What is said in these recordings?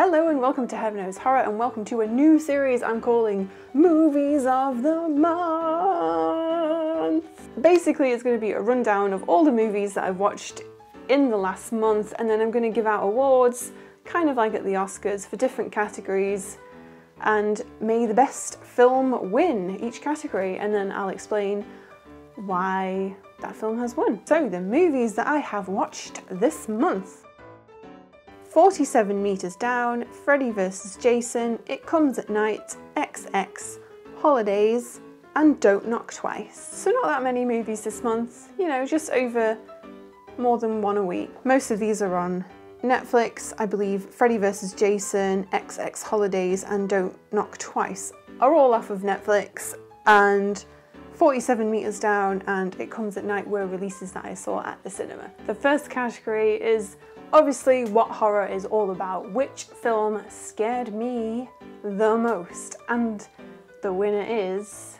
Hello and welcome to Heaven Knows Horror, and welcome to a new series I'm calling Movies of the Month. Basically it's going to be a rundown of all the movies that I've watched in the last month, and then I'm going to give out awards, kind of like at the Oscars, for different categories, and may the best film win each category, and then I'll explain why that film has won. So the movies that I have watched this month: 47 Meters Down, Freddy vs. Jason, It Comes at Night, XX, Holidays, and Don't Knock Twice. So not that many movies this month, you know, just over more than one a week. Most of these are on Netflix. I believe Freddy vs. Jason, XX, Holidays, and Don't Knock Twice are all off of Netflix, and 47 Meters Down and It Comes at Night were releases that I saw at the cinema. The first category is obviously what horror is all about. Which film scared me the most? And the winner is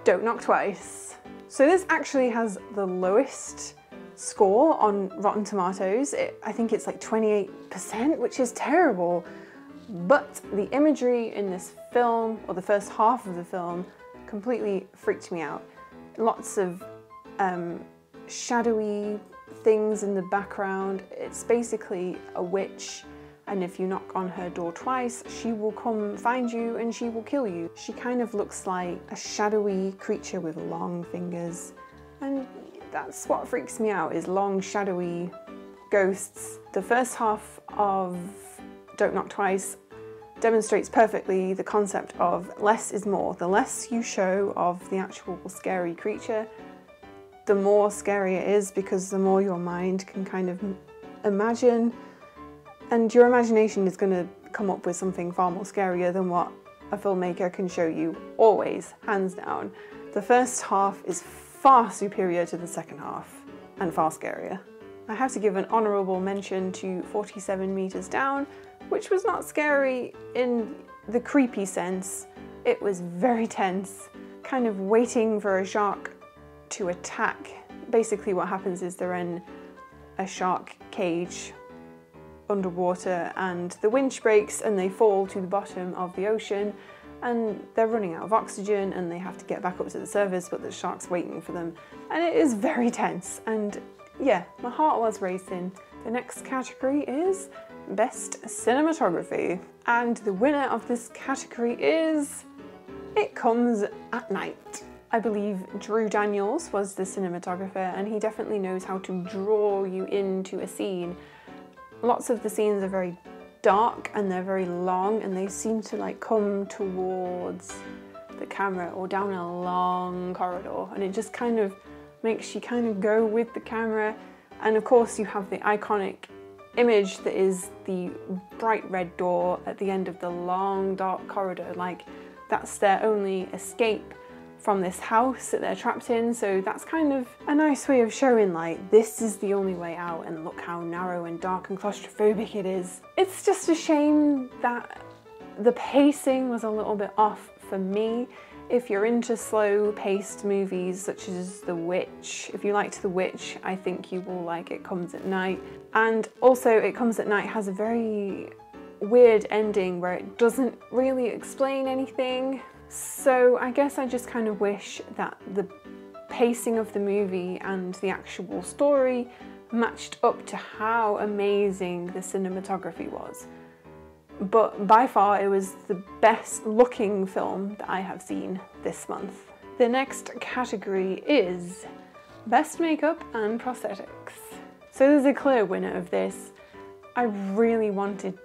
Don't Knock Twice. So this actually has the lowest score on Rotten Tomatoes. I think it's like 28%, which is terrible. But the imagery in this film, or the first half of the film, completely freaked me out. Lots of shadowy things in the background. It's basically a witch, and if you knock on her door twice, she will come find you and she will kill you. She kind of looks like a shadowy creature with long fingers, and that's what freaks me out, is long shadowy ghosts. The first half of Don't Knock Twice demonstrates perfectly the concept of less is more. The less you show of the actual scary creature, the more scary it is, because the more your mind can kind of imagine, and your imagination is going to come up with something far more scarier than what a filmmaker can show you, always, hands down. The first half is far superior to the second half, and far scarier. I have to give an honourable mention to 47 Meters Down, which was not scary in the creepy sense. It was very tense, kind of waiting for a shark to attack. Basically what happens is they're in a shark cage underwater, and the winch breaks and they fall to the bottom of the ocean, and they're running out of oxygen and they have to get back up to the surface, but the shark's waiting for them, and it is very tense, and yeah, my heart was racing. The next category is Best Cinematography, and the winner of this category is It Comes at Night. I believe Drew Daniels was the cinematographer, and he definitely knows how to draw you into a scene. Lots of the scenes are very dark and they're very long, and they seem to like come towards the camera or down a long corridor, and it just kind of makes you kind of go with the camera. And of course you have the iconic image that is the bright red door at the end of the long dark corridor. Like, that's their only escape from this house that they're trapped in, so that's kind of a nice way of showing like, this is the only way out, and look how narrow and dark and claustrophobic it is. It's just a shame that the pacing was a little bit off for me. If you're into slow-paced movies such as The Witch, if you liked The Witch, I think you will like It Comes at Night. And also It Comes at Night has a very weird ending where it doesn't really explain anything. So I guess I just kind of wish that the pacing of the movie and the actual story matched up to how amazing the cinematography was. But by far it was the best looking film that I have seen this month. The next category is Best Makeup and Prosthetics. So there's a clear winner of this. I really wanted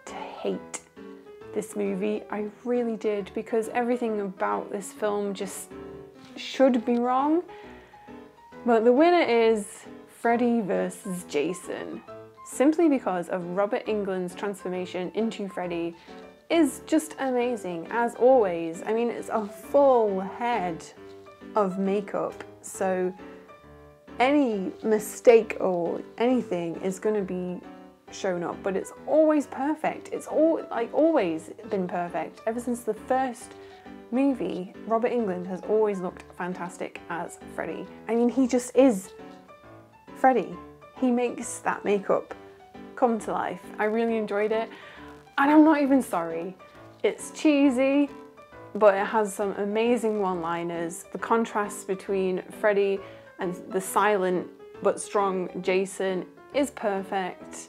to hate this movie, I really did, because everything about this film just should be wrong. But the winner is Freddy vs. Jason, simply because of Robert Englund's transformation into Freddy is just amazing, as always. I mean, it's a full head of makeup, so any mistake or anything is going to be shown up, but it's always perfect. It's always been perfect. Ever since the first movie, Robert Englund has always looked fantastic as Freddy. I mean, he just is Freddy. He makes that makeup come to life. I really enjoyed it, and I'm not even sorry. It's cheesy, but it has some amazing one-liners. The contrast between Freddy and the silent but strong Jason is perfect.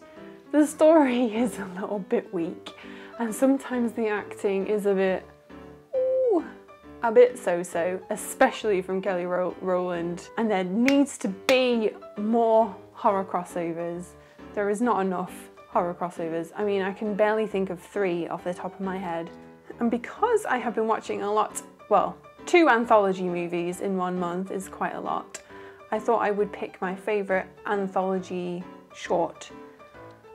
The story is a little bit weak, and sometimes the acting is a bit so-so, especially from Kelly Rowland. And there needs to be more horror crossovers. There is not enough horror crossovers. I mean, I can barely think of 3 off the top of my head. And because I have been watching a lot, well, 2 anthology movies in 1 month is quite a lot, I thought I would pick my favourite anthology short.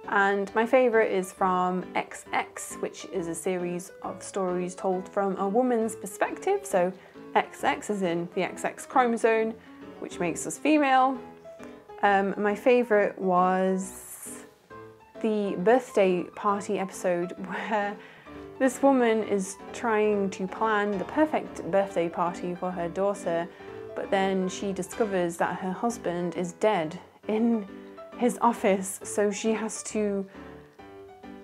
And my favourite is from XX, which is a series of stories told from a woman's perspective. So XX is in the XX chromosome, which makes us female. My favourite was the birthday party episode, where this woman is trying to plan the perfect birthday party for her daughter, but then she discovers that her husband is dead in his office, so she has to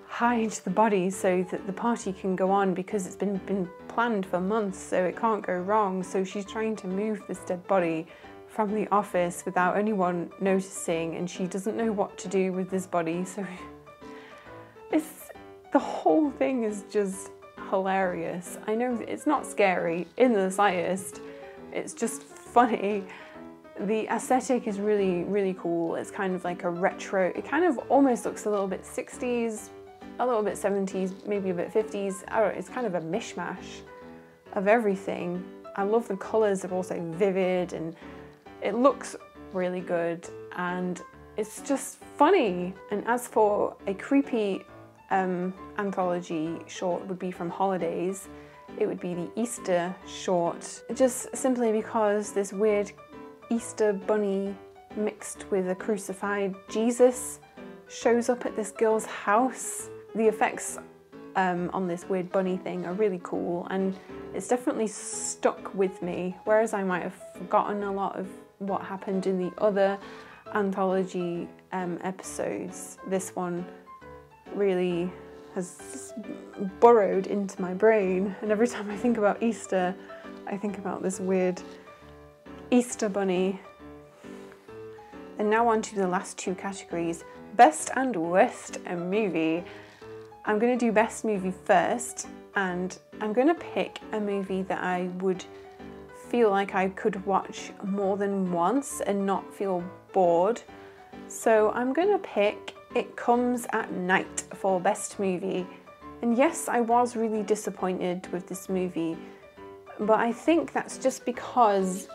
hide the body so that the party can go on, because it's been planned for months, so it can't go wrong. So she's trying to move this dead body from the office without anyone noticing, and she doesn't know what to do with this body. So the whole thing is just hilarious. I know it's not scary in the slightest, it's just funny. The aesthetic is really, really cool. It's kind of like a retro, it kind of almost looks a little bit 60s, a little bit 70s, maybe a bit 50s. I don't know, it's kind of a mishmash of everything. I love the colours, they're also vivid and it looks really good, and it's just funny. And as for a creepy anthology short, would be from Holidays. It would be the Easter short, just simply because this weird Easter bunny mixed with a crucified Jesus shows up at this girl's house. The effects on this weird bunny thing are really cool, and it's definitely stuck with me, whereas I might have forgotten a lot of what happened in the other anthology episodes. This one really has burrowed into my brain, and every time I think about Easter, I think about this weird Easter bunny. And now on to the last 2 categories, best and worst movie. I'm going to do best movie first, and I'm going to pick a movie that I would feel like I could watch more than once and not feel bored. So I'm going to pick It Comes at Night for best movie. And yes, I was really disappointed with this movie, but I think that's just because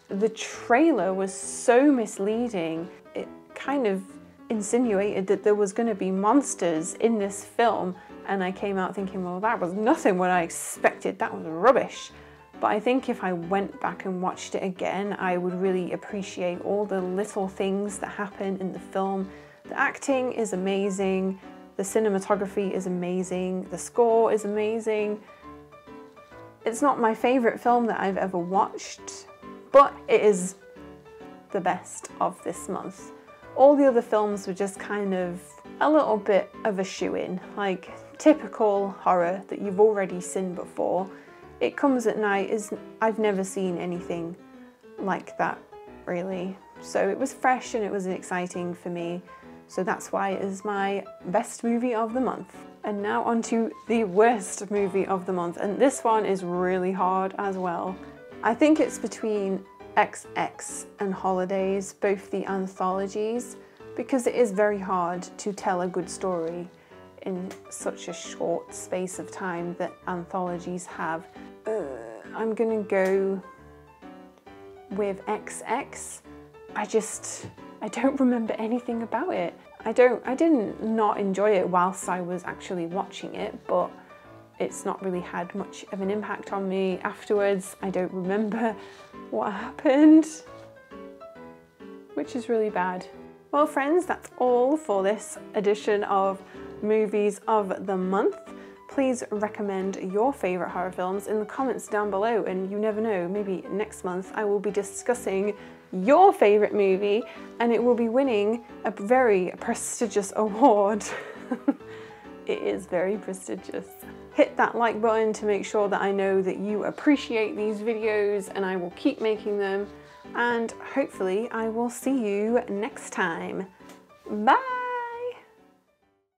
the trailer was so misleading. It kind of insinuated that there was going to be monsters in this film, and I came out thinking, well, that was nothing what I expected, that was rubbish. But I think if I went back and watched it again, I would really appreciate all the little things that happen in the film. The acting is amazing, the cinematography is amazing, the score is amazing. It's not my favourite film that I've ever watched, but it is the best of this month. All the other films were just kind of a little bit of a shoo-in, like typical horror that you've already seen before. It Comes at Night I've never seen anything like that, really. So it was fresh and it was exciting for me. So that's why it is my best movie of the month. And now on to the worst movie of the month. And this one is really hard as well. I think it's between XX and Holidays, both the anthologies, because it is very hard to tell a good story in such a short space of time that anthologies have. I'm gonna go with XX. I don't remember anything about it. I didn't not enjoy it whilst I was actually watching it, but it's not really had much of an impact on me afterwards. I don't remember what happened, which is really bad. Well friends, that's all for this edition of Movies of the Month. Please recommend your favourite horror films in the comments down below, and you never know, maybe next month I will be discussing your favorite movie, and it will be winning a very prestigious award. It is very prestigious. Hit that like button to make sure that I know that you appreciate these videos, and I will keep making them, and hopefully I will see you next time. Bye!